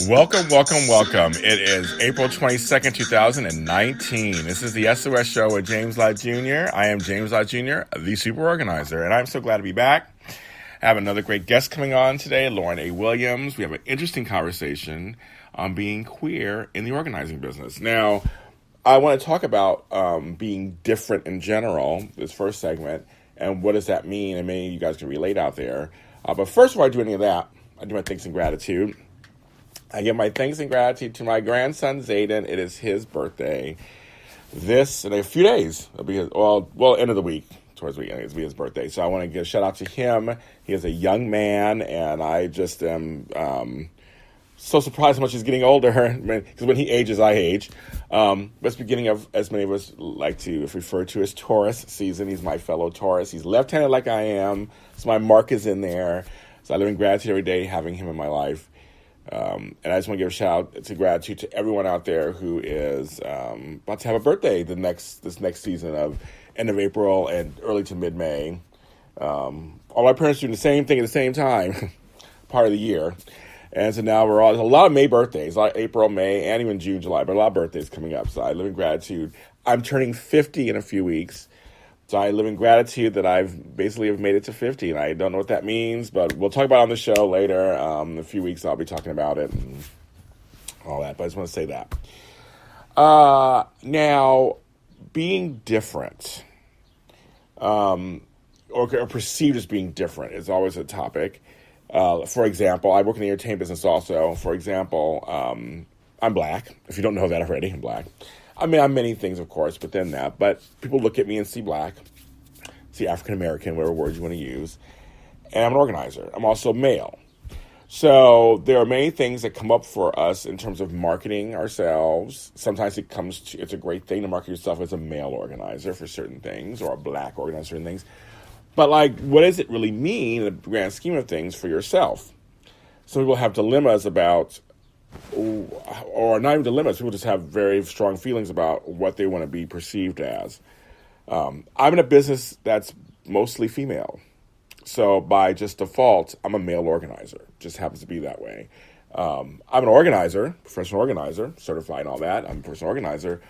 Welcome, welcome, welcome. It is April 22nd, 2019. This is the SOS Show with James Lott Jr. I am James Lott Jr., the super organizer, and I'm so glad to be back. I have another great guest coming on today, Lauren A. Williams. We have an interesting conversation on being queer in the organizing business. Now, I want to talk about being different in general, this first segment, and what does that mean, and maybe you guys can relate out there. But first, before I do any of that, I do my thanks and gratitude. I give my thanks and gratitude to my grandson, Zayden. It is his birthday this in a few days. It'll be end of the week, towards the weekend. It'll be his birthday. So I want to give a shout out to him. He is a young man, and I just am so surprised how much he's getting older. Because when he ages, I age. But it's beginning of, as many of us like to refer to as Taurus season. He's my fellow Taurus. He's left-handed like I am. So my mark is in there. So I live in gratitude every day having him in my life. And I just want to give a shout out to gratitude to everyone out there who is about to have a birthday this next season of end of April and early to mid-May. All my parents doing the same thing at the same time, part of the year. And so now there's a lot of May birthdays, a lot of April, May, and even June, July, but a lot of birthdays coming up. So I live in gratitude. I'm turning 50 in a few weeks. So I live in gratitude that I've basically made it to 50, and I don't know what that means, but we'll talk about it on the show later. In a few weeks, I'll be talking about it and all that, but I just want to say that. Now, being different, or perceived as being different is always a topic. For example, I work in the entertainment business also. For example, I'm black. If you don't know that already, I'm black. I mean, I'm many things, of course, within that, but people look at me and see black, see African-American, whatever words you want to use, and I'm an organizer. I'm also male. So there are many things that come up for us in terms of marketing ourselves. Sometimes it's a great thing to market yourself as a male organizer for certain things, or a black organizer for certain things. But, what does it really mean in the grand scheme of things for yourself? Some people have dilemmas about, or not even dilemmas, people just have very strong feelings about what they want to be perceived as. I'm in a business that's mostly female. So by just default, I'm a male organizer. Just happens to be that way. I'm an organizer, professional organizer, certified and all that. I'm a personal organizer.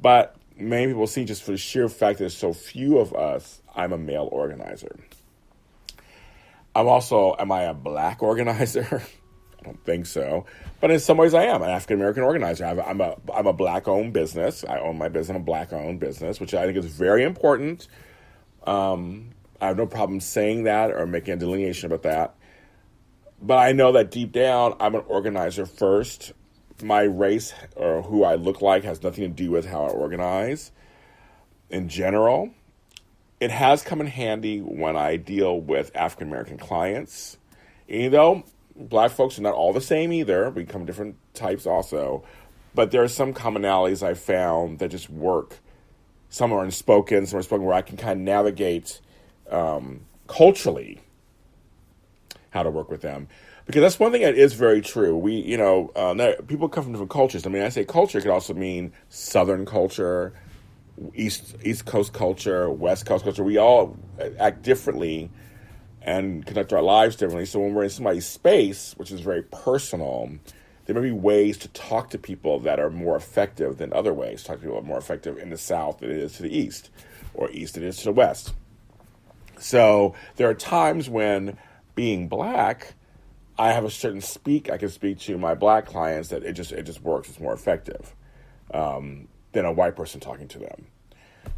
But many people see, just for the sheer fact that there's so few of us, I'm a male organizer. Am I a black organizer? I don't think so. But in some ways I am an African-American organizer. I'm a black-owned business. I own my business, a black-owned business, which I think is very important. I have no problem saying that or making a delineation about that. But I know that deep down, I'm an organizer first. My race or who I look like has nothing to do with how I organize in general. It has come in handy when I deal with African-American clients. Even though black folks are not all the same either. We come different types also. But there are some commonalities I found that just work. Some are unspoken, some are spoken, where I can kind of navigate culturally how to work with them. Because that's one thing that is very true. People come from different cultures. I mean, I say culture could also mean Southern culture, East Coast culture, West Coast culture. We all act differently and conduct our lives differently. So when we're in somebody's space, which is very personal, there may be ways to talk to people that are more effective than other ways. Talk to people that are more effective in the South than it is to the East, or East than it is to the West. So there are times when, being black, I have a certain I can speak to my black clients that it just works. It's more effective than a white person talking to them.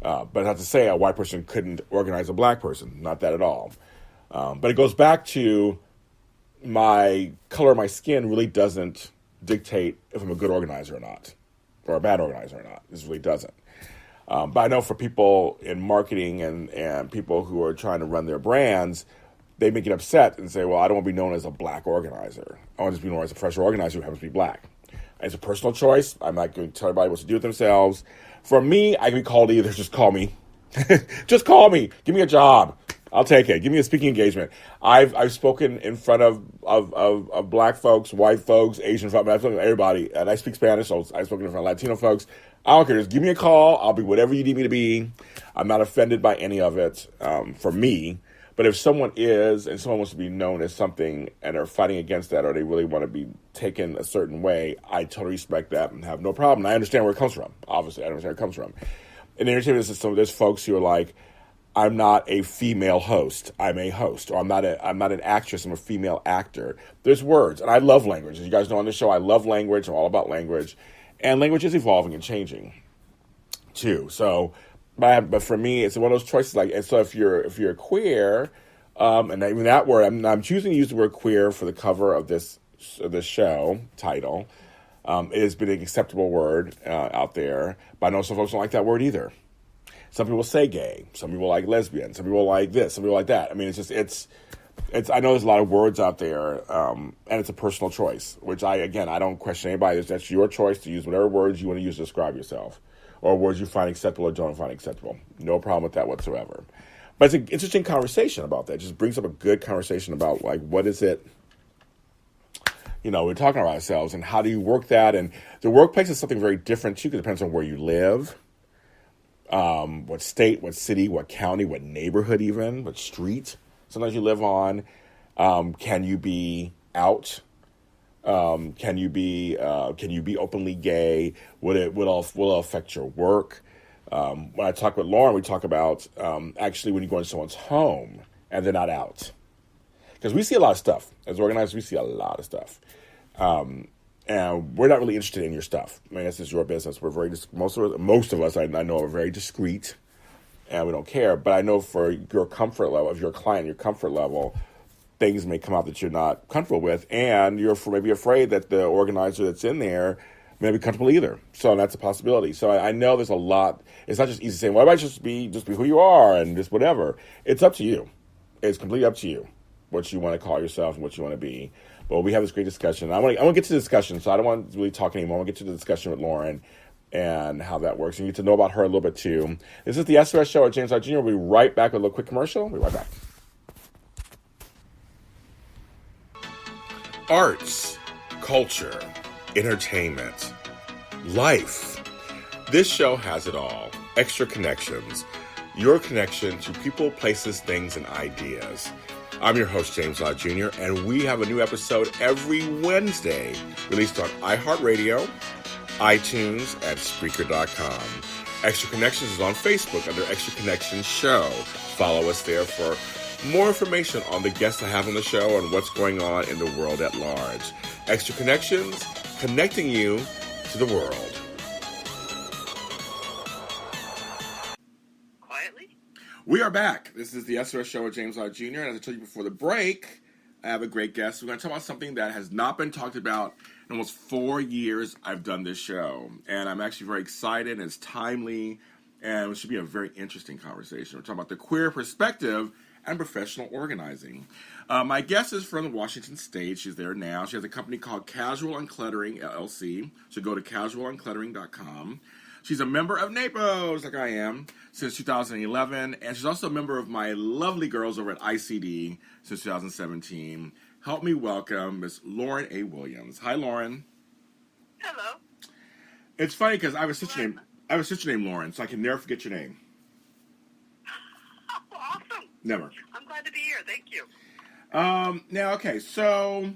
But not to say a white person couldn't organize a black person. Not that at all. But it goes back to my color of my skin really doesn't dictate if I'm a good organizer or not, or a bad organizer or not. This really doesn't. But I know for people in marketing and people who are trying to run their brands, they may get upset and say, well, I don't want to be known as a black organizer. I want to be known as a professional organizer who happens to be black. It's a personal choice. I'm not going to tell everybody what to do with themselves. For me, I can be called either. Just call me. Just call me. Give me a job. I'll take it. Give me a speaking engagement. I've spoken in front of black folks, white folks, Asian folks. I've spoken to everybody, and I speak Spanish, so I've spoken in front of Latino folks. I don't care. Just give me a call. I'll be whatever you need me to be. I'm not offended by any of it for me. But if someone is, and someone wants to be known as something, and are fighting against that, or they really want to be taken a certain way, I totally respect that and have no problem. I understand where it comes from. Obviously, I understand where it comes from. In the entertainment system, there's folks who are like, I'm not a female host. I'm a host. Or I'm not an actress. I'm a female actor. There's words. And I love language. As you guys know on the show, I love language. I'm all about language. And language is evolving and changing, too. So, but for me, it's one of those choices. Like, and so if you're queer, and even that word, I'm choosing to use the word queer for the cover of this show title. It has been an acceptable word out there. But I know some folks don't like that word either. Some people say gay. Some people like lesbian. Some people like this. Some people like that. I mean, it's. I know there's a lot of words out there, and it's a personal choice. Which I don't question anybody. That's your choice to use whatever words you want to use to describe yourself, or words you find acceptable or don't find acceptable. No problem with that whatsoever. But it's an interesting conversation about that. It just brings up a good conversation about like what is it. We're talking about ourselves, and how do you work that? And the workplace is something very different too, because it depends on where you live. What state, what city, what county, what neighborhood even, what street sometimes you live on. Can you be out? Can you be openly gay? Will it affect your work? When I talk with Lauren, we talk about actually when you go into someone's home and they're not out. Because we see a lot of stuff. As organizers, we see a lot of stuff. And we're not really interested in your stuff. I mean, this is your business. We're very most of us I know are very discreet, and we don't care. But I know for your comfort level, if you're a client, your comfort level, things may come out that you're not comfortable with, and you're maybe afraid that the organizer that's in there may not be comfortable either. So that's a possibility. So I know there's a lot. It's not just easy saying, "Well, why don't you just be who you are and just whatever." It's up to you. It's completely up to you what you want to call yourself and what you want to be. But we have this great discussion. I want to get to the discussion, so I don't want to really talk anymore. I want to get to the discussion with Lauren and how that works. And you get to know about her a little bit, too. This is the SOS Show at James Lott Jr. We'll be right back with a little quick commercial. We'll be right back. Arts, culture, entertainment, life. This show has it all. Extra Connections. Your connection to people, places, things, and ideas. I'm your host, James Lott Jr., and we have a new episode every Wednesday, released on iHeartRadio, iTunes, and Spreaker.com. Extra Connections is on Facebook under Extra Connections Show. Follow us there for more information on the guests I have on the show and what's going on in the world at large. Extra Connections, connecting you to the world. We are back. This is the SOS Show with James Lott Jr. And as I told you before the break, I have a great guest. We're going to talk about something that has not been talked about in almost 4 years I've done this show. And I'm actually very excited, and it's timely, and it should be a very interesting conversation. We're talking about the queer perspective and professional organizing. My guest is from Washington State. She's there now. She has a company called Casual Uncluttering, LLC. So go to casualuncluttering.com. She's a member of NAPOS, like I am, since 2011, and she's also a member of my lovely girls over at ICD since 2017. Help me welcome Miss Lauren A. Williams. Hi, Lauren. Hello. It's funny because I have a sister named Lauren, so I can never forget your name. Oh, awesome. Never. I'm glad to be here. Thank you. Now, okay, so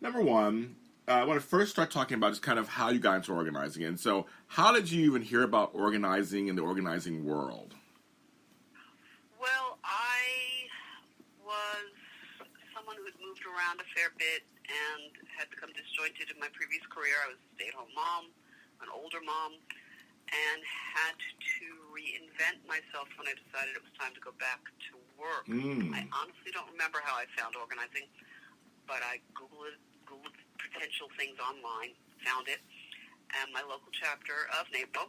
number one, I want to first start talking about just kind of how you got into organizing. And so how did you even hear about organizing in the organizing world? Well, I was someone who had moved around a fair bit and had become disjointed in my previous career. I was a stay-at-home mom, an older mom, and had to reinvent myself when I decided it was time to go back to work. I honestly don't remember how I found organizing, but I Googled potential things online, found it, and my local chapter of NAPO,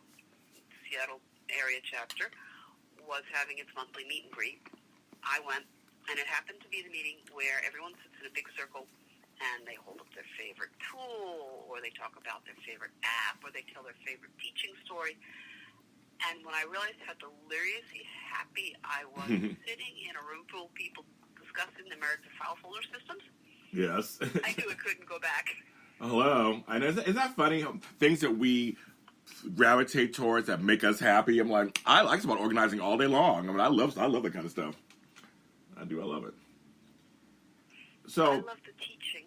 Seattle area chapter, was having its monthly meet and greet. I went, and it happened to be the meeting where everyone sits in a big circle and they hold up their favorite tool, or they talk about their favorite app, or they tell their favorite teaching story. And when I realized how deliriously happy I was sitting in a room full of people discussing the merits of file folder systems, yes, I knew I couldn't go back. Hello. I know. Isn't that funny? Things that we gravitate towards, that make us happy. I'm like, I like about organizing all day long. I mean, I love that kind of stuff. I do. I love it. So I love the teaching.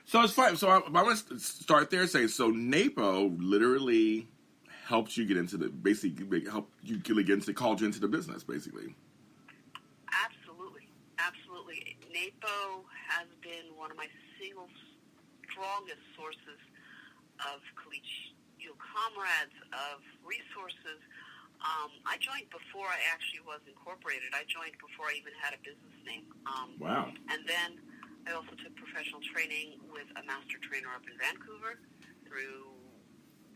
So it's fine. So I want to start there and say, so NAPO literally helped you get into helped you get into, called you into the business, basically. Absolutely. NAPO has been one of my single strongest sources of collegial comrades, of resources. I joined before I actually was incorporated. I joined before I even had a business name. Wow. And then I also took professional training with a master trainer up in Vancouver through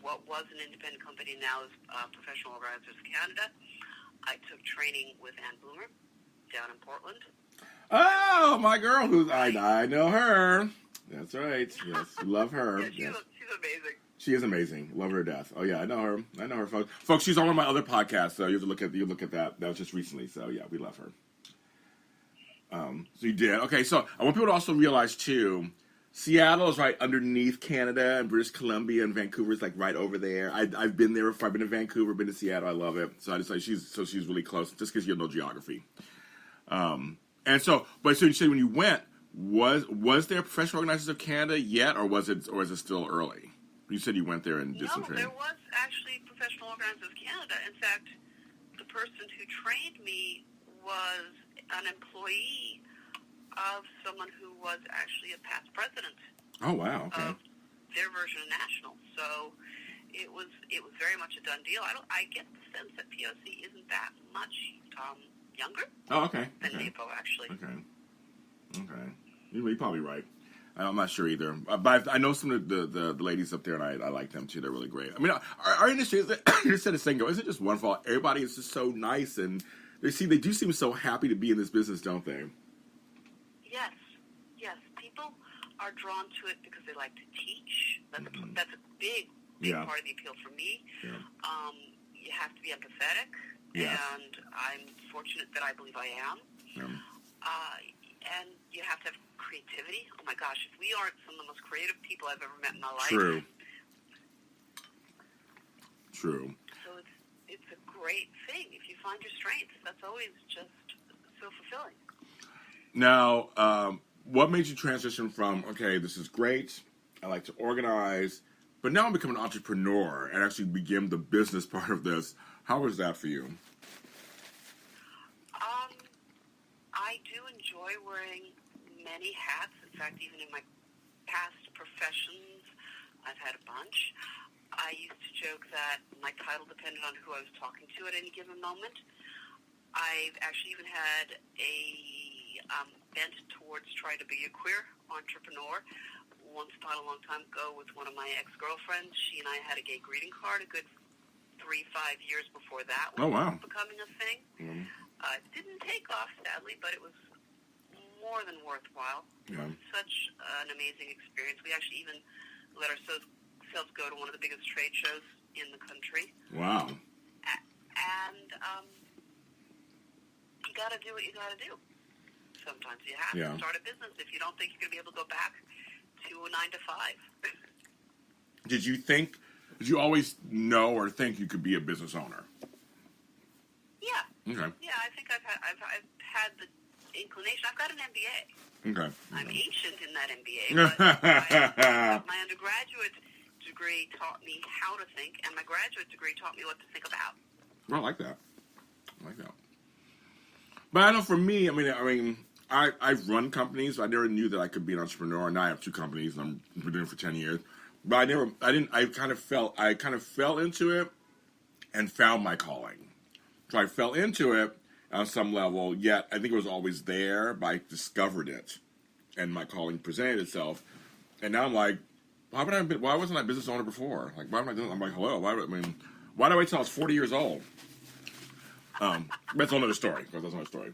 what was an independent company, now is Professional Organizers Canada. I took training with Ann Bloomer down in Portland. Oh, my girl, I know her. That's right. Yes, love her. Yeah, yes. she's amazing. She is amazing. Love her to death. Oh yeah, I know her. Folks, she's on one of my other podcasts, so you have to look at that. That was just recently. So yeah, we love her. So you did. Okay, so I want people to also realize too, Seattle is right underneath Canada, and British Columbia and Vancouver is like right over there. I've been there before. I've been to Vancouver, been to Seattle. I love it. So I just like she's really close, just because you know geography. And so, but so you said when you went, was there Professional Organizers of Canada yet, or is it still early? You said you went there and did some training. No, there was actually Professional Organizers of Canada. In fact, the person who trained me was an employee of someone who was actually a past president. Oh wow! Okay. Of their version of National. So it was very much a done deal. I get the sense that POC isn't that much younger. Oh, okay. Than NAPO actually. Okay. You're probably right. I'm not sure either, but I know some of the ladies up there, and I like them too. They're really great. I mean, our industry is you said a thing. Is it just one fault? Everybody is just so nice, and they do seem so happy to be in this business, don't they? Yes. People are drawn to it because they like to teach. That's a big part of the appeal for me. Yeah. You have to be empathetic, and I'm fortunate that I believe I am. Yeah. And you have to have creativity. Oh my gosh, if we aren't some of the most creative people I've ever met in my life. True. So it's a great thing. If you find your strengths, that's always just so fulfilling. Now, what made you transition from, okay, this is great, I like to organize, but now I'm becoming an entrepreneur and actually begin the business part of this? How was that for you? I do enjoy wearing many hats. In fact, even in my past professions, I've had a bunch. I used to joke that my title depended on who I was talking to at any given moment. I've actually even had a bent towards trying to be a queer entrepreneur. Once upon a long time ago with one of my ex-girlfriends, she and I had a gay greeting card a good 3-5 years before that was becoming a thing. Mm-hmm. Didn't take off, sadly, but it was more than worthwhile. Yeah. Such an amazing experience. We actually even let ourselves go to one of the biggest trade shows in the country. Wow. And you got to do what you got to do. Sometimes you have to start a business if you don't think you're going to be able to go back to a 9 to 5. Did you always know or think you could be a business owner? Yeah. Okay. Yeah, I think I've had the inclination. I've got an MBA. Okay. I'm ancient in that MBA, but my undergraduate degree taught me how to think, and my graduate degree taught me what to think about. Well, I like that. But I know for me, I've run companies. I never knew that I could be an entrepreneur. Now I have 2 companies, and I've been doing it for 10 years. But I kind of fell into it and found my calling. So I fell into it on some level, yet I think it was always there, but I discovered it, and my calling presented itself. And now I'm like, why wasn't I a business owner before? Like, why am I doing? I'm like, hello. Why do I wait till I was 40 years old? That's another story. Of course, that's another story.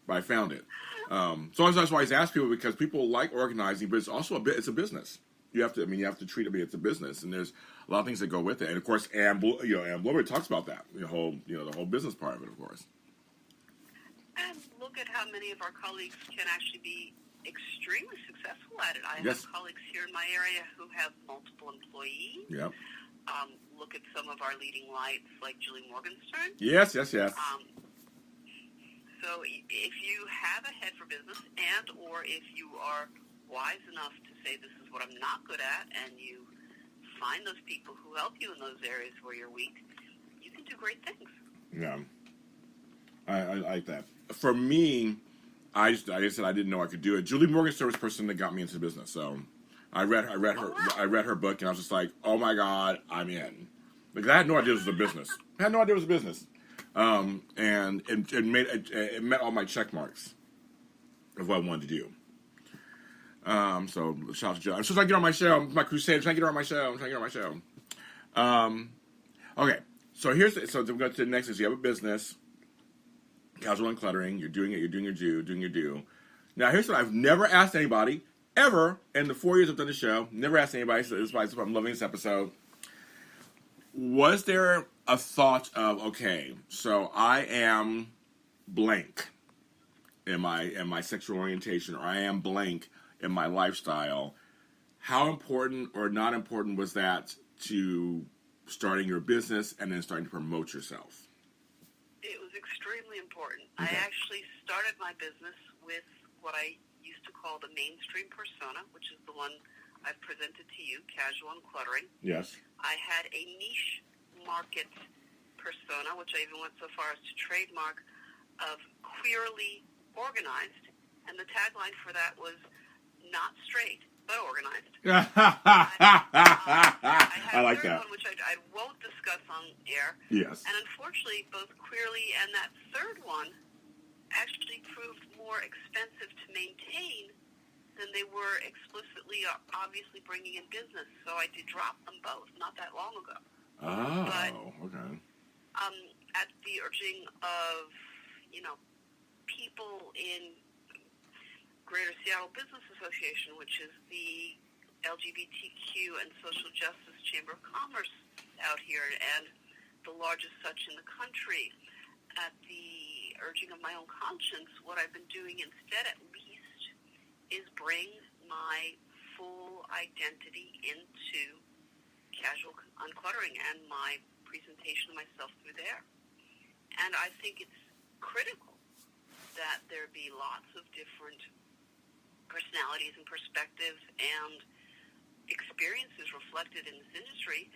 But I found it. So that's why I ask people, because people like organizing, but it's also it's a business. You have to treat it. It's a business, and there's a lot of things that go with it. And of course, Ann Bloomer talks about that. The whole business part of it, of course. And look at how many of our colleagues can actually be extremely successful at it. I Yes. have colleagues here in my area who have multiple employees. Yep. look at some of our leading lights like Julie Morgenstern. Yes. So if you have a head for business and or if you are wise enough to say this is what I'm not good at and you find those people who help you in those areas where you're weak, you can do great things. Yeah. I like that. For me, I said I didn't know I could do it. Julie Morgenstern was the person that got me into business. So I read her book and I was just like, oh my God, I'm in. Because I had no idea this was a business. And it met all my check marks of what I wanted to do. So shout out to Joe. I'm just trying to get on my show. My crusade. I'm trying to get on my show. Okay. So so we go to the next is you have a business, casual uncluttering. You're doing it. You're doing your do. Now here's what I've never asked anybody ever in the 4 years I've done the show. Never asked anybody. So this is why I'm loving this episode. Was there a thought of, okay, so I am blank in my sexual orientation, or I am blank in my lifestyle? How important or not important was that to starting your business and then starting to promote yourself? It was extremely important. Okay. I actually started my business with what I used to call the mainstream persona, which is the one I've presented to you, casual uncluttering. Yes. I had a niche market persona, which I even went so far as to trademark, of queerly organized, and the tagline for that was not straight, but organized. I like that. One, which I won't discuss on air. Yes. And unfortunately, both queerly and that third one actually proved more expensive to maintain than they were explicitly, obviously bringing in business. So I did drop them both not that long ago. Oh, but, okay. At the urging of, people in Greater Seattle Business Association, which is the LGBTQ and Social Justice Chamber of Commerce out here, and the largest such in the country, at the urging of my own conscience, what I've been doing instead, at least, is bring my full identity into casual uncluttering and my presentation of myself through there. And I think it's critical that there be lots of different personalities and perspectives and experiences reflected in this industry.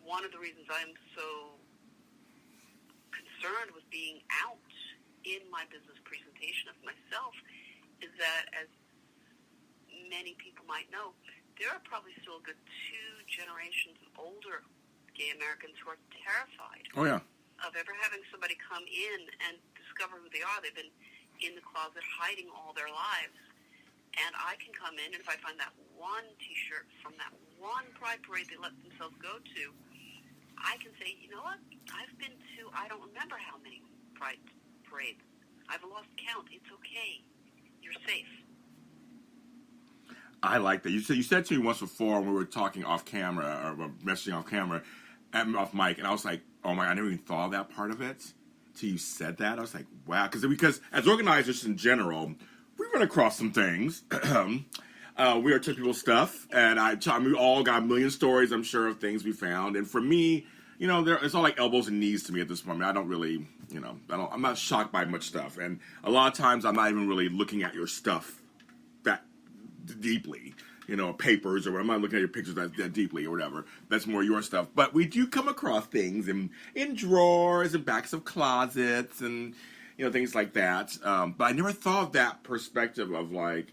One of the reasons I'm so concerned with being out in my business presentation of myself is that, as many people might know, there are probably still a good 2 generations of older gay Americans who are terrified of ever having somebody come in and discover who they are. They've been in the closet hiding all their lives. And I can come in, and if I find that one T-shirt from that one pride parade they let themselves go to, I can say, you know what? I've been to, I don't remember how many pride parades. I've lost count. It's okay. You're safe. I like that. You said to me once before when we were talking off camera, or messaging off camera, and off mic, and I was like, oh my God, I never even thought of that part of it. Till you said that, I was like, wow. Because as organizers in general, we run across some things. We are touching people's stuff, and we all got a million stories, I'm sure, of things we found. And for me, it's all like elbows and knees to me at this point. I don't really, I'm not shocked by much stuff. And a lot of times I'm not even really looking at your stuff that deeply, papers, or I'm not looking at your pictures that deeply or whatever. That's more your stuff. But we do come across things in drawers and backs of closets and, things like that. But I never thought of that perspective of, like,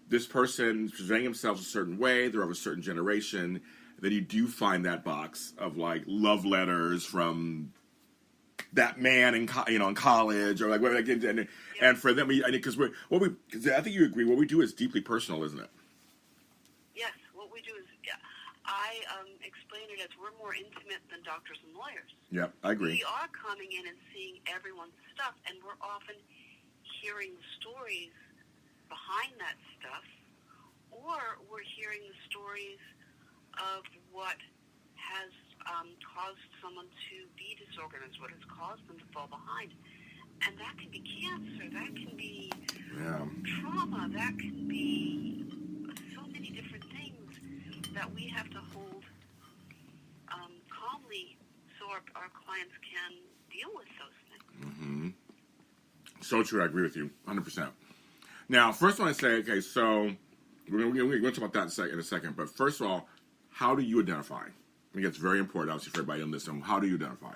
this person presenting themselves a certain way, they're of a certain generation, then you do find that box of, like, love letters from that man in college, or like, and for them, because I think you agree, what we do is deeply personal, isn't it? Yes, what we do is, I explain it as we're more intimate than doctors and lawyers. Yeah, I agree. We are coming in and seeing everyone's stuff, and we're often hearing the stories behind that stuff, or we're hearing the stories of what has caused someone to be disorganized, what has caused them to fall behind. And that can be cancer, that can be trauma, that can be so many different things that we have to hold our clients can deal with those things. Mm-hmm. So true. I agree with you 100%. Now, first I want to say, okay, so we're going to talk about that in a second. But first of all, how do you identify? I think it's very important, obviously, for everybody to listen. How do you identify?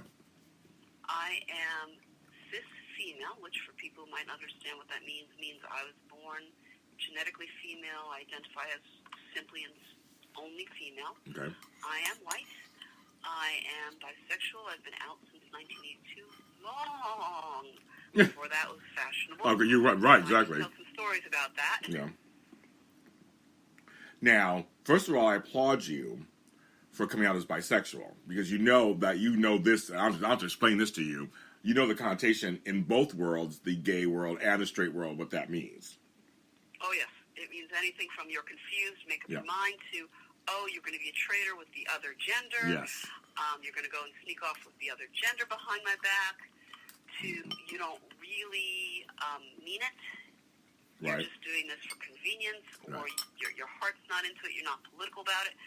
I am cis female, which for people who might understand what that means I was born genetically female. I identify as simply and only female. Okay. I am white. I am bisexual. I've been out since 1982. Long before that was fashionable. Okay, you're right, exactly. I can tell some stories about that. Yeah. Now, first of all, I applaud you for coming out as bisexual, because you know this, and I'll have to explain this to you. You know the connotation in both worlds, the gay world and the straight world, what that means. Oh, yes. It means anything from you're confused, make up your mind, to, oh, you're going to be a traitor with the other gender. Yes. You're going to go and sneak off with the other gender behind my back, to you don't really mean it. You're Right. just doing this for convenience, or Right. your heart's not into it, you're not political about it.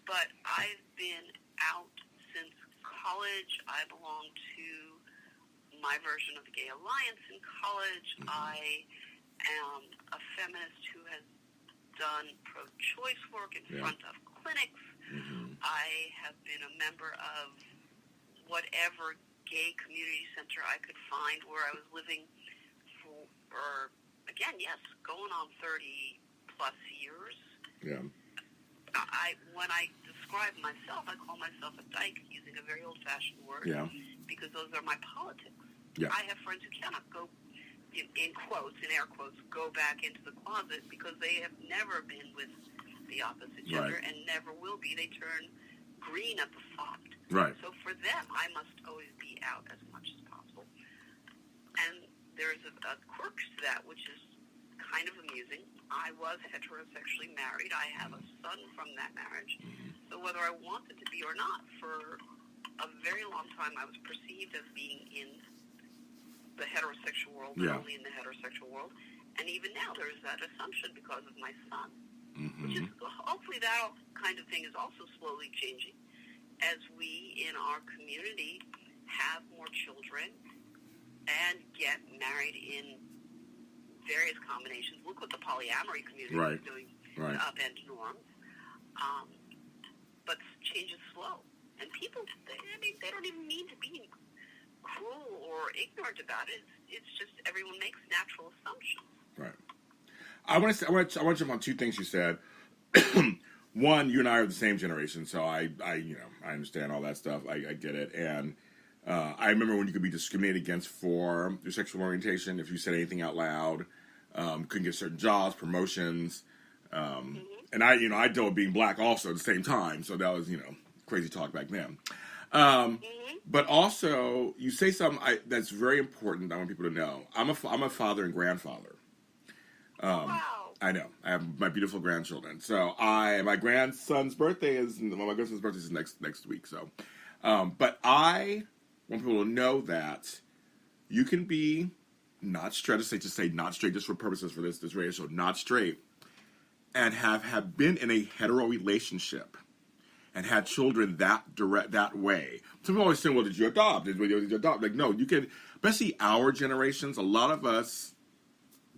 But I've been out since college. I belong to my version of the Gay Alliance in college. Mm-hmm. I am a feminist who has done pro-choice work in front of clinics. Mm-hmm. I have been a member of whatever gay community center I could find where I was living for again, yes, going on 30-plus years. Yeah. When I describe myself, I call myself a dyke, using a very old-fashioned word, because those are my politics. Yeah. I have friends who cannot go, in quotes, in air quotes, go back into the closet because they have never been with the opposite gender and never will be. They turn green at the thought. Right. So for them, I must always be out as much as possible. And there's a quirk to that, which is kind of amusing. I was heterosexually married. I have a son from that marriage. So whether I wanted to be or not, for a very long time, I was perceived as being in the heterosexual world, only in the heterosexual world. And even now, there is that assumption because of my son, which is hopefully that kind of thing is also slowly changing as we in our community have more children and get married in various combinations. Look what the polyamory community is doing to upend norms. But change is slow. And people, they don't even mean to be cruel or ignorant about it. It's just everyone makes natural assumptions. Right. I want to jump on two things you said. One, you and I are the same generation, so I understand all that stuff. I get it. And I remember when you could be discriminated against for your sexual orientation if you said anything out loud. Couldn't get certain jobs, promotions. And I dealt with being black also at the same time, so that was, crazy talk back then. But also, you say something that's very important. I want people to know. I'm a father and grandfather. Wow. I know. I have my beautiful grandchildren. So my grandson's birthday is next week. So, but I want people to know that you can be not straight. Just say not straight, just for purposes for this radio show, not straight, and have been in a hetero relationship and had children that way. Some people always say, "Well, did you adopt? Did you adopt?" Like, no, you can. Especially our generations, a lot of us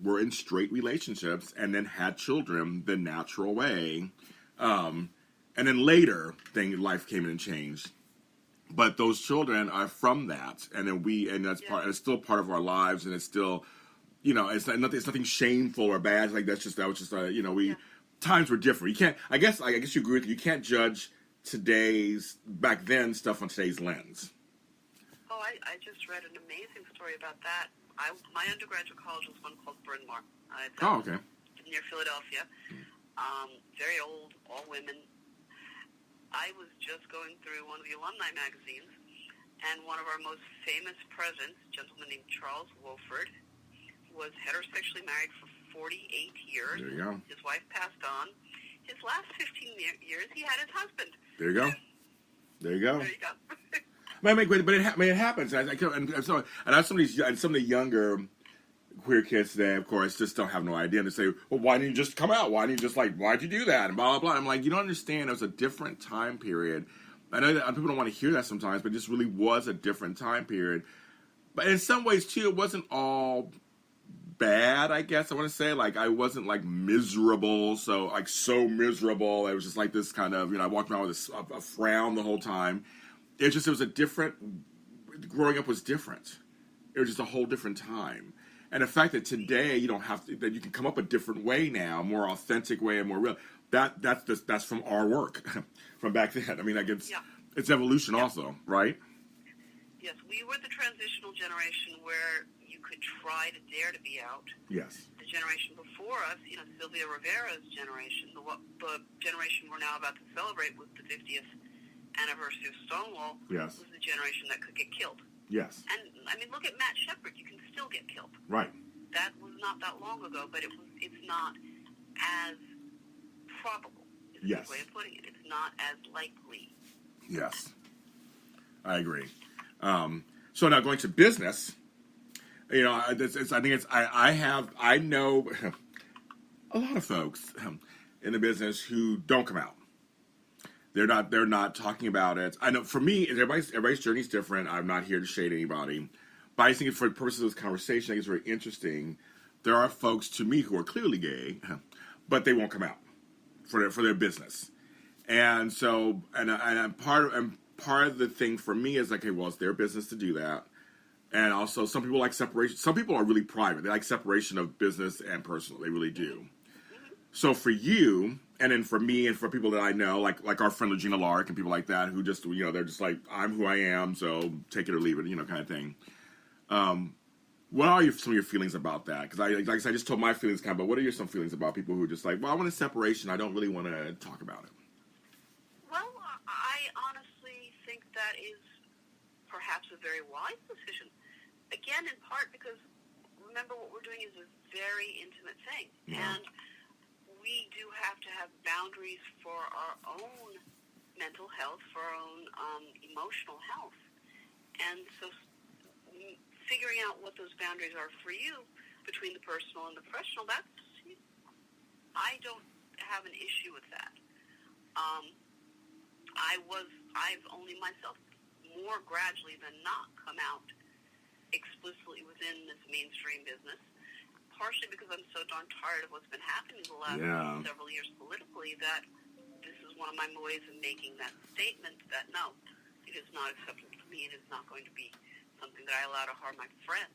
were in straight relationships and then had children the natural way, and then later, life came in and changed. But those children are from that, and then that's part. It's still part of our lives, and it's still, it's nothing shameful or bad. Like that was just times were different. You can't. I guess you agree with me. You can't judge today's back then stuff on today's lens. Oh, I just read an amazing story about that. My undergraduate college was one called Bryn Mawr. Okay. Near Philadelphia. Very old, all women. I was just going through one of the alumni magazines, and one of our most famous presidents, a gentleman named Charles Wofford, was heterosexually married for 48 years. There you go. His wife passed on. His last 15 years, he had his husband. There you go. There you go. There you go. But it happens. And some of the younger queer kids today, of course, just don't have no idea. And they say, well, why didn't you just come out? Why'd you do that? And blah, blah, blah. I'm like, you don't understand. It was a different time period. I know that people don't want to hear that sometimes, but it just really was a different time period. But in some ways, too, it wasn't all bad, I guess I want to say. Like, I wasn't, like, miserable, so miserable. It was just like this kind of, I walked around with a frown the whole time. It was a different, growing up was different. It was just a whole different time. And the fact that today you don't have to, that you can come up a different way now, more authentic way and more real, that's from our work from back then. I mean, like it's evolution also, right? Yes, we were the transitional generation where you could try to dare to be out. Yes. The generation before us, Sylvia Rivera's generation, the generation we're now about to celebrate with the 50th anniversary of Stonewall, yes, was the generation that could get killed. Yes. And, I mean, look at Matt Shepard. You can still get killed. Right. That was not that long ago, but it's not as probable, is a yes. good way of putting it. It's not as likely. Yes. I agree. So now going to business, I know a lot of folks in the business who don't come out. They're not talking about it. I know for me, everybody's journey is different. I'm not here to shade anybody. But I think for the purposes of this conversation, I think it's very interesting. There are folks to me who are clearly gay, but they won't come out for their business. And so, and part of the thing for me is like, okay, well, it's their business to do that. And also, some people like separation. Some people are really private. They like separation of business and personal. They really do. So for you, and then for me, and for people that I know, like our friend Regina Lark and people like that, who just, they're just like, I'm who I am, so take it or leave it, kind of thing. What are some of your feelings about that? Because I just told my feelings but what are some feelings about people who are just like, well, I want a separation. I don't really want to talk about it. Well, I honestly think that is perhaps a very wise decision. Again, in part because, remember, what we're doing is a very intimate thing. Yeah. And we do have to have boundaries for our own mental health, for our own emotional health. And so figuring out what those boundaries are for you between the personal and the professional, I don't have an issue with that. I've only myself more gradually than not come out explicitly within this mainstream business, partially because I'm so darn tired of what's been happening the last several years politically, that this is one of my ways of making that statement that no, it is not acceptable to me. It is not going to be something that I allow to harm my friends.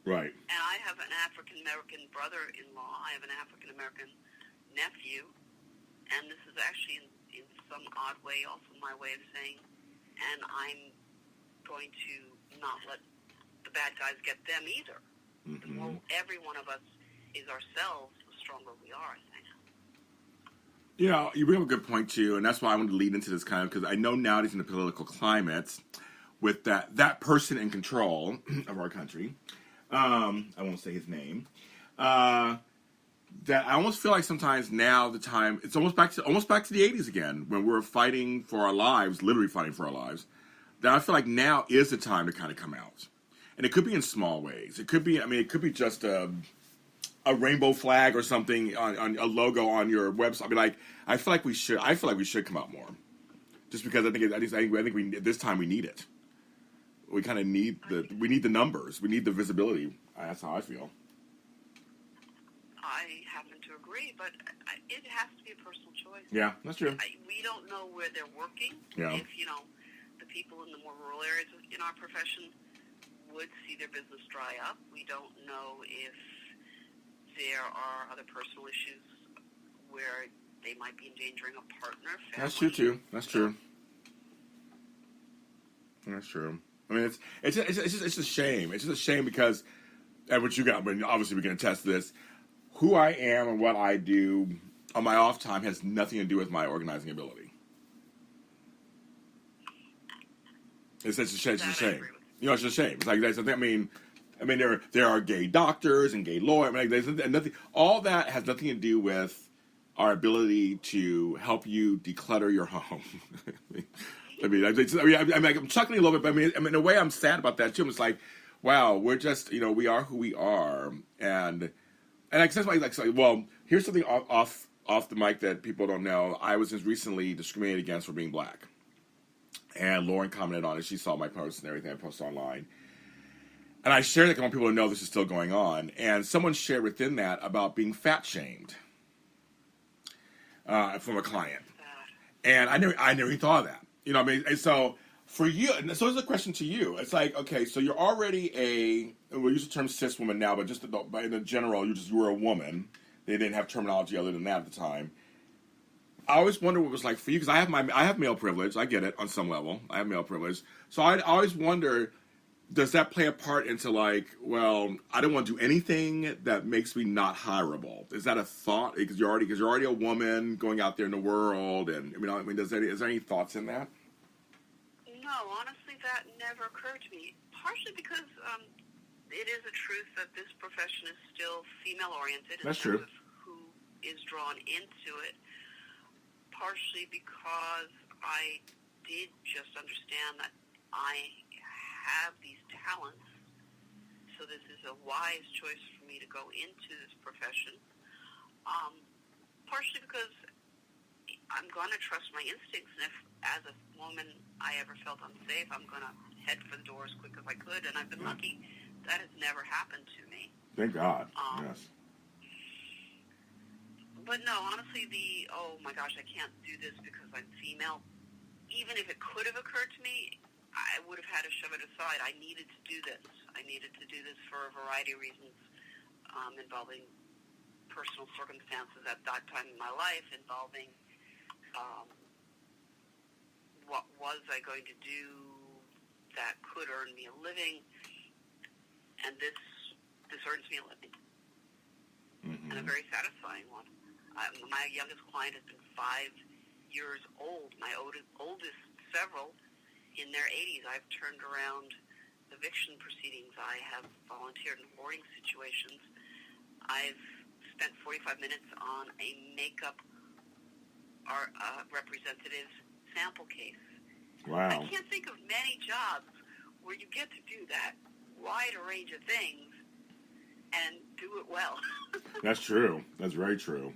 Right. And I have an African-American brother-in-law. I have an African-American nephew. And this is actually, in some odd way, also my way of saying, and I'm going to not let the bad guys get them either. Mm-hmm. The more every one of us is ourselves, the stronger we are, I think. You bring up a good point, too, and that's why I wanted to lead into this because I know nowadays in the political climate, with that person in control of our country, I won't say his name, that I almost feel like sometimes now the time, it's almost back to the 80s again, when we're fighting for our lives, literally fighting for our lives, that I feel like now is the time to kind of come out. And it could be in small ways. It could be, just a rainbow flag or something on a logo on your website. I feel like we should come out more, just because I think we this time we need it. We kind of need the numbers. We need the visibility. That's how I feel. I happen to agree, but it has to be a personal choice. Yeah, that's true. We don't know where they're working. Yeah. If the people in the more rural areas in our profession would see their business dry up. We don't know if there are other personal issues where they might be endangering a partner, family. That's true too. That's true. That's true. I mean, it's just a shame. It's just a shame because, and what you got, but obviously we can attest to this. Who I am and what I do on my off time has nothing to do with my organizing ability. It's just a shame. It's a shame. It's just a shame. It's like that's something. I mean, there are gay doctors and gay lawyers. There's nothing. All that has nothing to do with our ability to help you declutter your home. I'm chuckling a little bit, but in a way, I'm sad about that too. It's like, wow, we're just, we are who we are, and I guess well, here's something off the mic that people don't know. I was just recently discriminated against for being black, And Lauren commented on it. She saw my post and everything I posted online. And I shared it because I want people to know this is still going on. And someone shared within that about being fat shamed from a client. And I never even thought of that. You know what I mean? And so for you, so there's a question to you. It's like, okay, so you're already we use the term cis woman now, but just in the general, you were a woman. They didn't have terminology other than that at the time. I always wonder what it was like for you, because I have male privilege. I get it on some level. I have male privilege. So I always wonder, does that play a part into like, well, I don't want to do anything that makes me not hireable? Is that a thought? Because you're already a woman going out there in the world, and is there any thoughts in that? No, honestly, that never occurred to me. Partially because it is a truth that this profession is still female-oriented in That's terms true. of who is drawn into it. Partially because I did just understand that I have these talents, so this is a wise choice for me to go into this profession. Partially because I'm going to trust my instincts, and if as a woman I ever felt unsafe, I'm going to head for the door as quick as I could, and I've been lucky. That has never happened to me. Thank God. Yes. But no, honestly, oh my gosh, I can't do this because I'm female. Even if it could have occurred to me, I would have had to shove it aside. I needed to do this. I needed to do this for a variety of reasons involving personal circumstances at that time in my life, involving what was I going to do that could earn me a living, and this earns me a living, and a very satisfying one. My youngest client has been 5 years old. My oldest, several in their 80s. I've turned around eviction proceedings. I have volunteered in hoarding situations. I've spent 45 minutes on a makeup representative's sample case. Wow. I can't think of many jobs where you get to do that wide a range of things and do it well. That's true. That's very true.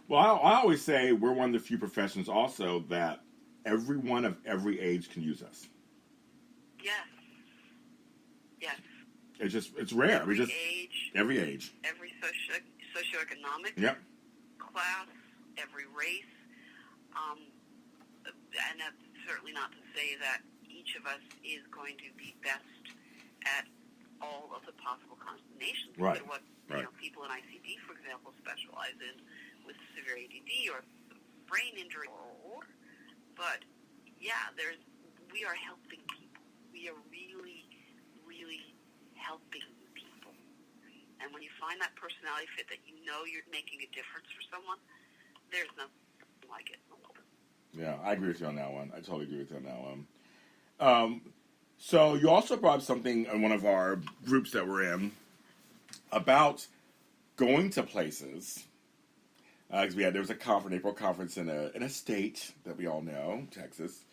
Well, I always say we're one of the few professions also that everyone of every age can use us. Yes. Yes. It's rare. Every every age. Every socioeconomic class, every race. And that's certainly not to say that each of us is going to be best at all of the possible combinations. Right. What people in ICD, for example, specialize in with severe ADD or brain injury. But yeah, we are helping people. We are really, really helping people. And when you find that personality fit that you know you're making a difference for someone, there's nothing like it in the world. Yeah, I agree with you on that one. I totally agree with you on that one. So you also brought up something in one of our groups that we're in about going to places. Because there was a April conference in a state that we all know, Texas,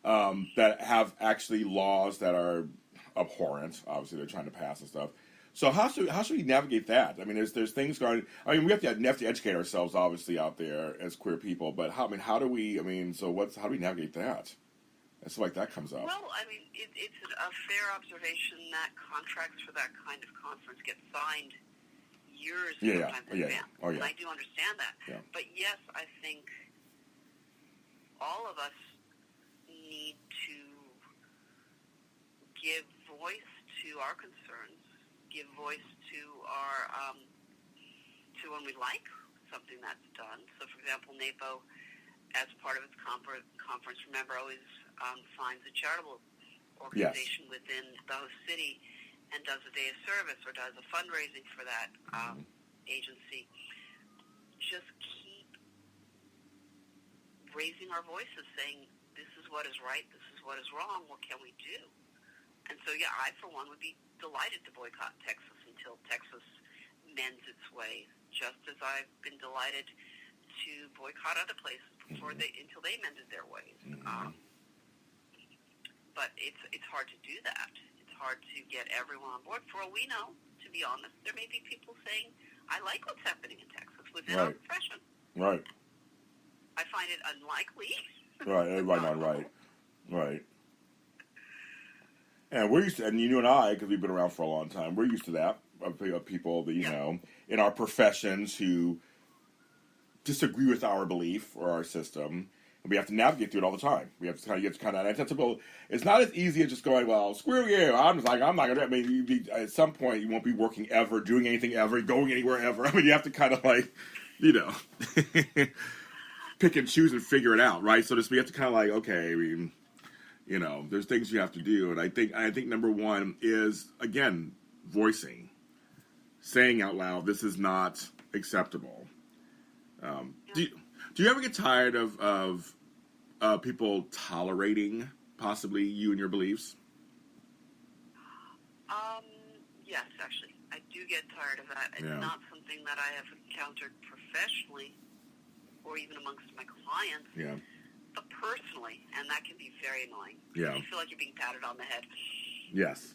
that have actually laws that are abhorrent. Obviously, they're trying to pass and stuff. So how should we navigate that? I mean, there's things going. I mean, we have to educate ourselves, obviously, out there as queer people. But how do we? I mean, so how do we navigate that? And stuff like that comes up. Well, I mean, it's a fair observation that contracts for that kind of conference get signed years sometimes in advance. Oh, yeah. And I do understand that. Yeah. But yes, I think all of us need to give voice to our concerns, give voice to our to when we like something that's done. So, for example, NAPO, as part of its conference, remember, always finds a charitable organization within the host city and does a day of service or does a fundraising for that agency. Just keep raising our voices, saying, this is what is right, this is what is wrong, what can we do? And so, yeah, I, for one, would be delighted to boycott Texas until Texas mends its ways, just as I've been delighted to boycott other places until they mended their ways. But it's hard to do that. It's hard to get everyone on board. For all we know, to be honest, there may be people saying, I like what's happening in Texas within our profession. Right. I find it unlikely. Right. And we're used to, and you and I, because we've been around for a long time, we're used to that. Of people that, in our professions who disagree with our belief or our system. And we have to navigate through it all the time. We have to kind of get to kind of acceptable. It's not as easy as just going, well, screw you. I'm not going to. I mean, at some point, you won't be working ever, doing anything ever, going anywhere ever. I mean, you have to kind of pick and choose and figure it out, right? So we have to kind of okay, I mean, there's things you have to do. And I think number one is, again, voicing, saying out loud, this is not acceptable. Do you ever get tired of people tolerating possibly you and your beliefs? Yes, actually, I do get tired of that. It's not something that I have encountered professionally or even amongst my clients. Yeah. But personally, and that can be very annoying. Yeah. You feel like you're being patted on the head. Yes.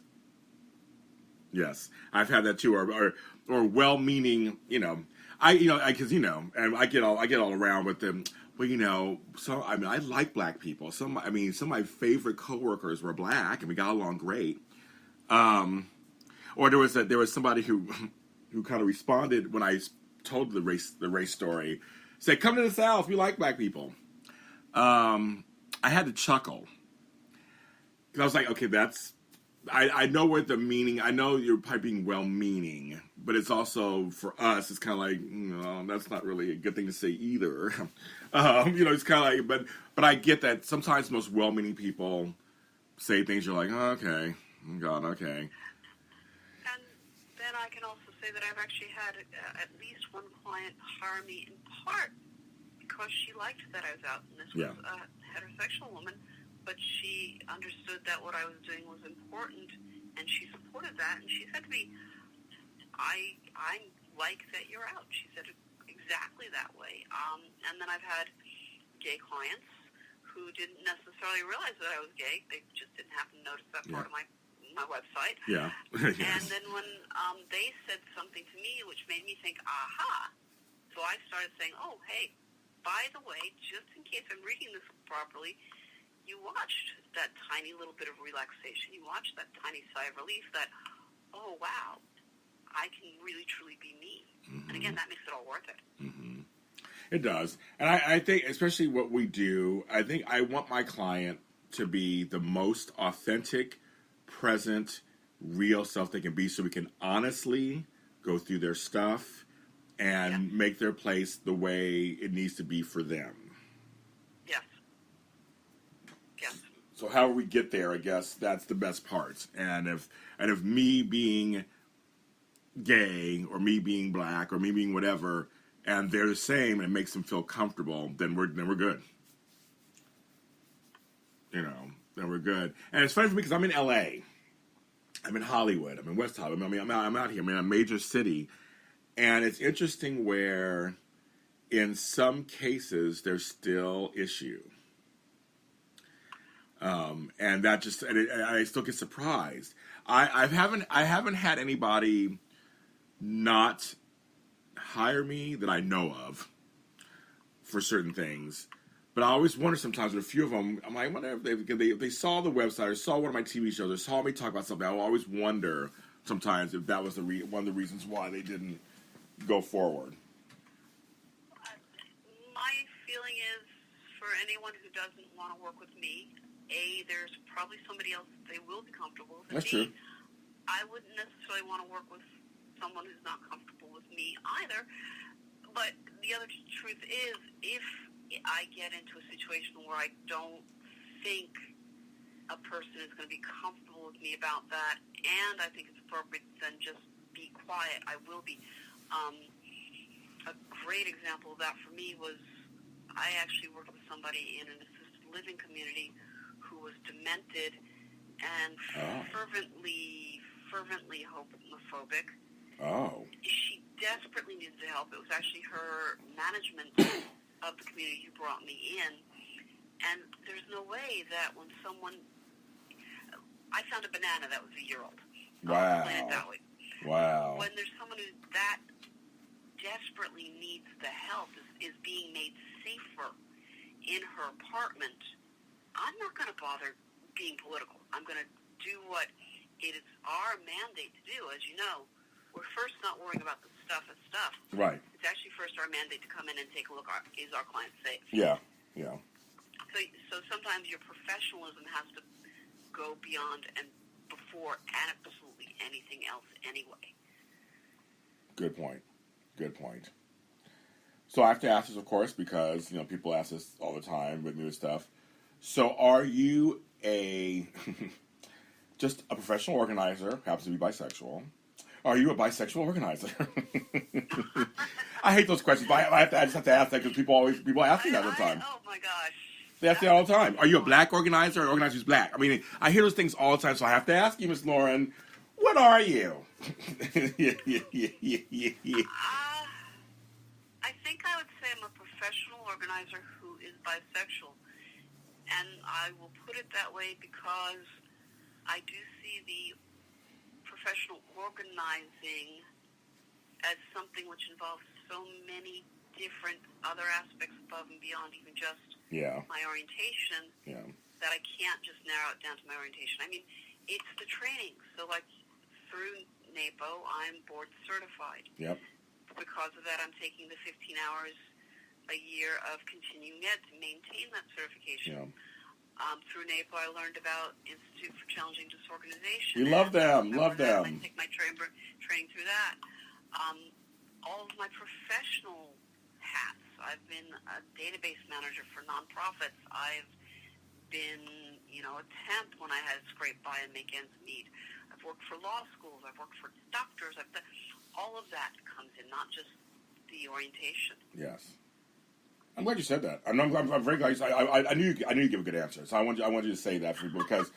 Yes, I've had that too, or well-meaning, and I get all around with them. Well, I like black people. Some of my favorite coworkers were black, and we got along great. Or there was somebody who kind of responded when I told the race story. Said, "Come to the South. We like black people." I had to chuckle because I was like, "Okay, that's." I know what the meaning. I know you're probably being well-meaning, but it's also for us. It's kind of like, that's not really a good thing to say either. It's kind of like, but I get that sometimes most well-meaning people say things you're like, oh, okay, God, okay. And then I can also say that I've actually had at least one client hire me in part because she liked that I was out, and this was a heterosexual woman. But she understood that what I was doing was important, and she supported that. And she said to me, I like that you're out. She said it exactly that way. And then I've had gay clients who didn't necessarily realize that I was gay. They just didn't happen to notice that part of my website. Yeah. Yes. And then when they said something to me which made me think, aha. So I started saying, oh, hey, by the way, just in case I'm reading this properly, you watched that tiny little bit of relaxation. You watched that tiny sigh of relief that, oh, wow, I can really, truly be me. Mm-hmm. And again, that makes it all worth it. Mm-hmm. It does. And I think, especially what we do, I think I want my client to be the most authentic, present, real self they can be so we can honestly go through their stuff and make their place the way it needs to be for them. So how we get there, I guess that's the best part. And if me being gay or me being black or me being whatever, and they're the same and it makes them feel comfortable, then we're good. Then we're good. And it's funny for me because I'm in LA, I'm in Hollywood, I'm in West Hollywood. I'm out here. I'm in a major city, and it's interesting where, in some cases, there's still issue. And that just, I still get surprised. I haven't had anybody not hire me that I know of for certain things, but I always wonder sometimes with a few of them. I'm like, I wonder if they saw the website or saw one of my TV shows or saw me talk about something. I always wonder sometimes if that was one of the reasons why they didn't go forward. My feeling is, for anyone who doesn't want to work with me, there's probably somebody else that they will be comfortable with. That's true. I wouldn't necessarily want to work with someone who's not comfortable with me either. But the other truth is, if I get into a situation where I don't think a person is going to be comfortable with me about that, and I think it's appropriate, then just be quiet. I will be. A great example of that for me was I actually worked with somebody in an assisted living community who was demented and fervently homophobic. Oh. She desperately needed the help. It was actually her management of the community who brought me in. And there's no way that when someone... I found a banana that was a year-old. Wow. Put it that way. Wow. When there's someone who that desperately needs the help, is being made safer in her apartment, I'm not going to bother being political. I'm going to do what it is our mandate to do. As you know, we're first not worrying about the stuff as stuff. Right. It's actually first our mandate to come in and take a look. Is our client safe? Yeah. Yeah. So sometimes your professionalism has to go beyond and before absolutely anything else anyway. Good point. Good point. So I have to ask this, of course, because, people ask this all the time with me with stuff. So are you just a professional organizer, happens to be bisexual? Are you a bisexual organizer? I hate those questions, but I just have to ask that because people ask me that all the time. Oh my gosh. They ask me all the time. Are you a black organizer or an organizer who's black? I mean, I hear those things all the time, so I have to ask you, Miss Lauren, what are you? I think I would say I'm a professional organizer who is bisexual. And I will put it that way because I do see the professional organizing as something which involves so many different other aspects above and beyond even just my orientation that I can't just narrow it down to my orientation. I mean, it's the training. So like through NAPO, I'm board certified. Yep. Because of that, I'm taking the 15 hours a year of continuing ed to maintain that certification. Yeah. Through NAPO, I learned about Institute for Challenging Disorganization. We love them. Love them. I take my training through that. All of my professional hats. I've been a database manager for nonprofits. I've been, a temp when I had to scrape by and make ends meet. I've worked for law schools. I've worked for doctors. All of that comes in, not just the orientation. Yes. I'm glad you said that. I'm very glad you said. I knew you'd give a good answer. So I want you to say that for people because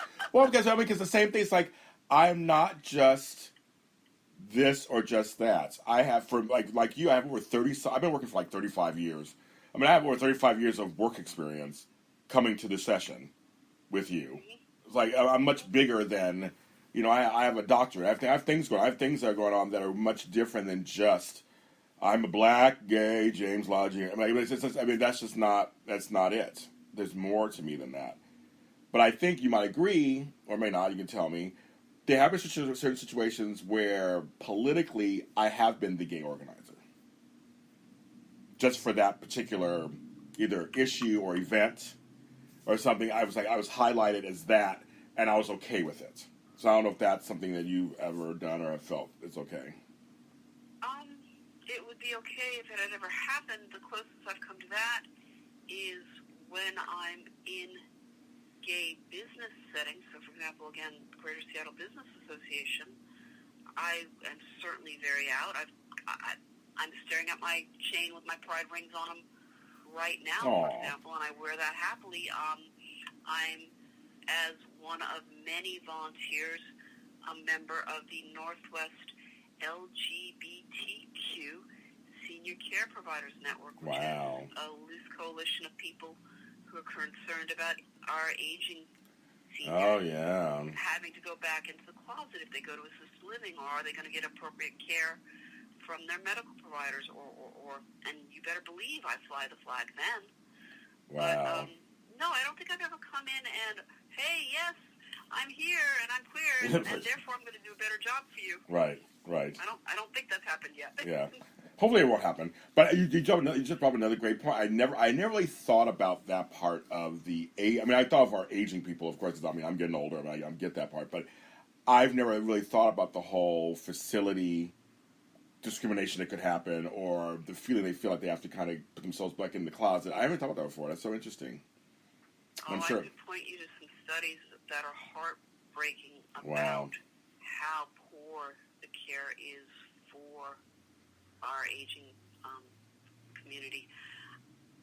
the same thing. It's like I'm not just this or just that. I have like you. I have over 30. I've been working for like 35 years. I mean, I have over 35 years of work experience coming to the session with you. Mm-hmm. It's like I'm much bigger than. I have a doctorate. I have things going. I have things that are going on that are much different than just. I'm a black, gay, James Lodging. That's not it. There's more to me than that. But I think you might agree, or may not, you can tell me, there have been certain situations where politically I have been the gay organizer. Just for that particular either issue or event or something, I was highlighted as that, and I was okay with it. So I don't know if that's something that you've ever done or have felt it's okay. It would be okay if it had ever happened. The closest I've come to that is when I'm in gay business settings. So, for example, again, Greater Seattle Business Association, I am certainly very out. I'm staring at my chain with my pride rings on them right now, for example, and I wear that happily. I'm, as one of many volunteers, a member of the Northwest LGBTQ Senior Care Providers Network, which is a loose coalition of people who are concerned about our aging seniors having to go back into the closet if they go to assisted living, or are they going to get appropriate care from their medical providers, or and you better believe I fly the flag then. Wow. But, no, I don't think I've ever come in and, hey, yes, I'm here and I'm queer, and therefore I'm going to do a better job for you. Right. I don't think that's happened yet. Yeah. Hopefully it won't happen. But you just brought up another great point. I never really thought about that part of the I mean, I thought of our aging people, of course. I mean, I'm getting older, I get that part. But I've never really thought about the whole facility discrimination that could happen, or the feeling they feel like they have to kind of put themselves back in the closet. I haven't thought about that before. That's so interesting. I'm sure. I could point you to some studies that are heartbreaking about how poor the care is for our aging community.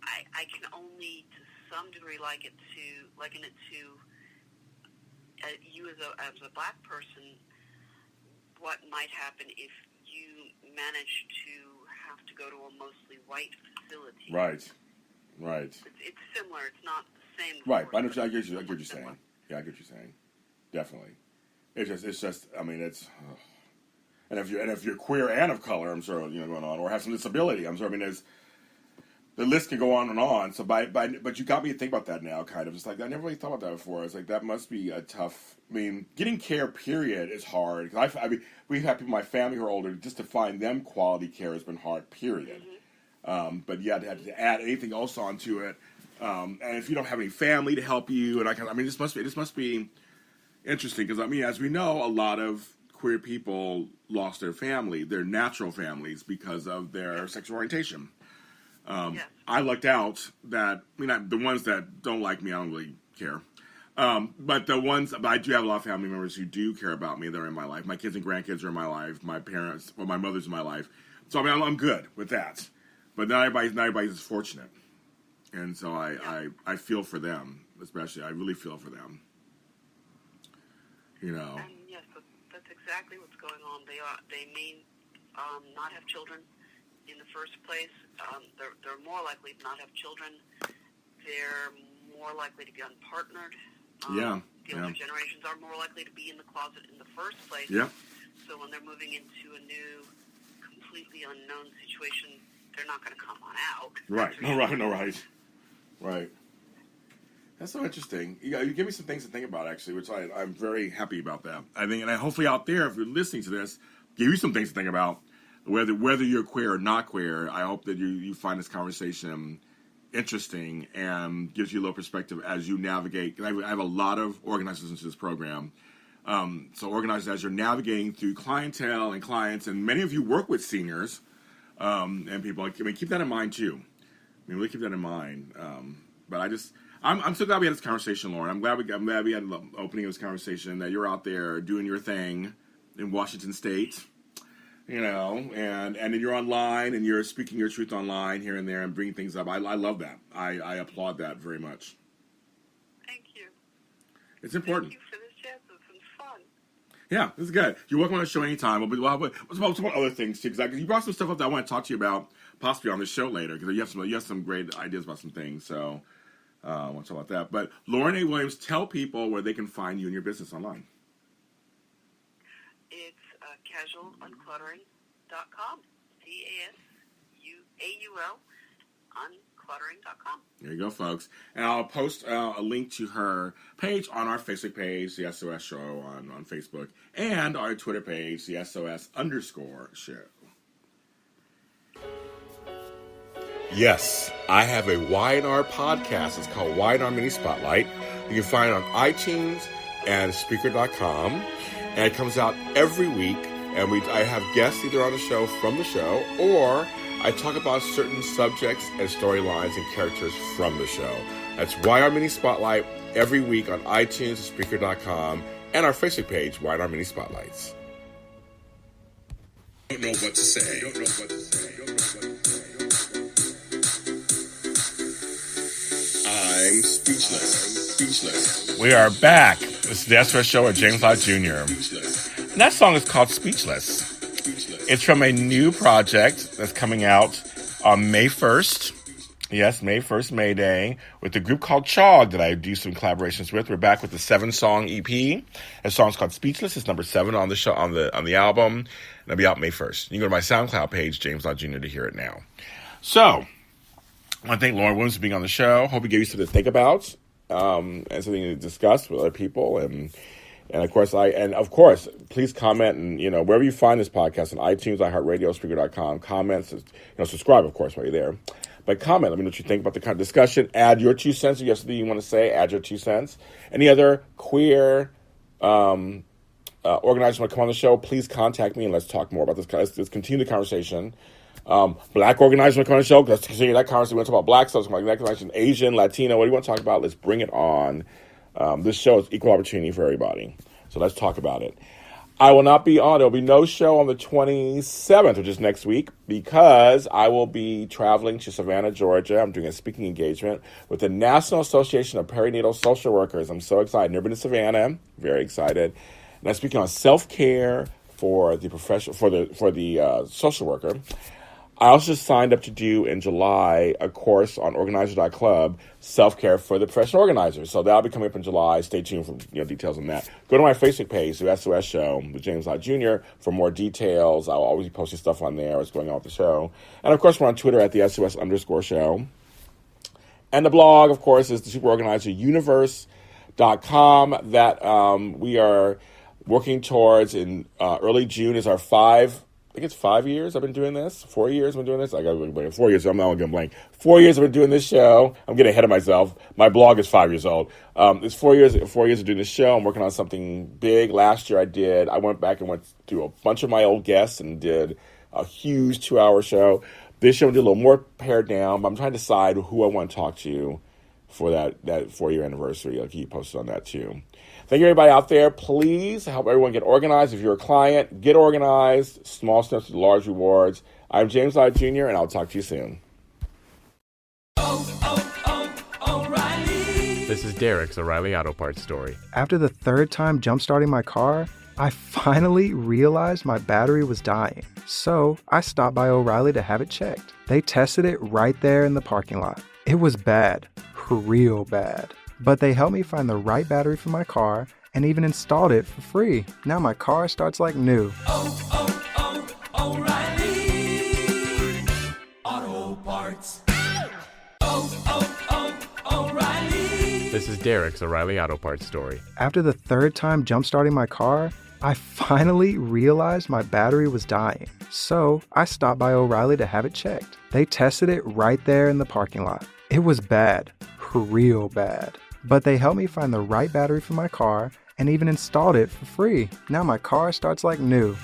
I can only, to some degree, liken it to you as a black person. What might happen if you manage to have to go to a mostly white facility? Right. It's similar. It's not the same. Right. I get what you're saying. Yeah, I get what you're saying. Definitely. It's just. I mean, it's. And if you're queer and of color, I'm sure going on, or have some disability, I'm sure. I mean, the list can go on and on. So but you got me to think about that now, kind of. It's like I never really thought about that before. It's like that must be a tough. I mean, getting care, period, is hard. 'Cause I mean, we've had people in my family who are older. Just to find them quality care has been hard, period. But yeah, to have to add anything else onto it, and if you don't have any family to help you, and I mean, this must be interesting because I mean, as we know, a lot of queer people lost their family, their natural families, because of their sexual orientation. Yes. I lucked out that, I mean, the ones that don't like me, I don't really care. But I do have a lot of family members who do care about me. They're in my life. My kids and grandkids are in my life. My parents, my mother's in my life. So I mean, I'm good with that. But not everybody's as fortunate. And so I feel for them, especially. I really feel for them. You know. And yes, that's exactly what's going on. They may not have children in the first place. They're more likely to not have children. They're more likely to be unpartnered. The older generations are more likely to be in the closet in the first place. Yeah. So when they're moving into a new, completely unknown situation, they're not going to come on out. Right. That's so interesting. You give me some things to think about, actually, which I'm very happy about that. I think, and hopefully out there, if you're listening to this, give you some things to think about. Whether you're queer or not queer, I hope that you find this conversation interesting and gives you a little perspective as you navigate. I have a lot of organizers into this program. So organizers, as you're navigating through clientele and clients, and many of you work with seniors and people. I mean, keep that in mind too. I mean, really keep that in mind. But I'm so glad we had this conversation, Lauren. I'm glad we had the opening of this conversation, that you're out there doing your thing in Washington State. You know, and then you're online and you're speaking your truth online here and there and bringing things up. I love that. I applaud that very much. Thank you. It's important. Thank you for this chance. It's been fun. Yeah, this is good. You're welcome on the show anytime. We'll talk about other things too, because you brought some stuff up that I want to talk to you about possibly on the show later, because you have some great ideas about some things. So I want to talk about that. But Lauren A. Williams, tell people where they can find you and your business online. It's casualuncluttering.com. CASUAUL uncluttering.com. There you go, folks. And I'll post a link to her page on our Facebook page, the SOS Show on Facebook, and our Twitter page, the SOS_show. Yes, I have a Y&R podcast. It's called Y&R Mini Spotlight. You can find it on iTunes and Spreaker.com. And it comes out every week. And I have guests either on the show, from the show, or I talk about certain subjects and storylines and characters from the show. That's Y&R Mini Spotlight every week on iTunes, Spreaker.com, and our Facebook page, Y&R Mini Spotlights. Don't know what to say. I'm speechless. We are back. This is the SOS Show with James Lott Jr. And that song is called Speechless. It's from a new project that's coming out on May 1st. Yes, May 1st, May Day, with a group called Chog that I do some collaborations with. We're back with the 7-song EP. The song's called Speechless. It's number 7 on the show on the album. And it'll be out May 1st. You can go to my SoundCloud page, James Lott Jr., to hear it now. So, I want to thank Lauren Williams for being on the show. Hope it gave you something to think about and something to discuss with other people. And of course, please comment and, wherever you find this podcast on iTunes, iHeartRadio, Spreaker.com, comments, subscribe, of course, while you're there. But comment, let me know what you think about the kind of discussion. Add your 2 cents. If you have something you want to say, add your 2 cents. Any other queer organizers want to come on the show, please contact me and let's talk more about this. Let's continue the conversation. Black organizers want to come on the show, let's continue that conversation. We want to talk about black stuff, like that conversation, Asian, Latino, what do you want to talk about? Let's bring it on. This show is equal opportunity for everybody. So let's talk about it. I will not be on. There will be no show on the 27th, which is next week, because I will be traveling to Savannah, Georgia. I'm doing a speaking engagement with the National Association of Perinatal Social Workers. I'm so excited. Never been to Savannah. Very excited. And I'm speaking on self-care for the social worker. I also just signed up to do in July a course on organizer.club, self-care for the professional organizers. So that'll be coming up in July. Stay tuned for details on that. Go to my Facebook page, the SOS Show with James Lott Jr. for more details. I'll always be posting stuff on there, what's going on with the show. And of course, we're on Twitter at the SOS_show. And the blog, of course, is the superorganizeruniverse.com that we are working towards in early June is our 5 years I've been doing this. 4 years I've been doing this. I got to wait 4 years, so I'm not going to blank. 4 years I've been doing this show. I'm getting ahead of myself. My blog is 5 years old. It's 4 years of doing this show. I'm working on something big. Last year I went back and went through a bunch of my old guests and did a huge 2-hour show. This show did a little more pared down, but I'm trying to decide who I want to talk to for that 4-year anniversary. I'll keep you posted on that too. Thank you, everybody out there. Please help everyone get organized. If you're a client, get organized. Small steps to large rewards. I'm James Lott Jr., and I'll talk to you soon. O'Reilly. This is Derek's O'Reilly Auto Parts story. After the third time jump-starting my car, I finally realized my battery was dying. So I stopped by O'Reilly to have it checked. They tested it right there in the parking lot. It was bad, real bad. But they helped me find the right battery for my car and even installed it for free. Now my car starts like new. O'Reilly Auto Parts. O'Reilly. This is Derek's O'Reilly Auto Parts story. After the third time jump-starting my car, I finally realized my battery was dying. So I stopped by O'Reilly to have it checked. They tested it right there in the parking lot. It was bad, real bad. But they helped me find the right battery for my car and even installed it for free. Now my car starts like new.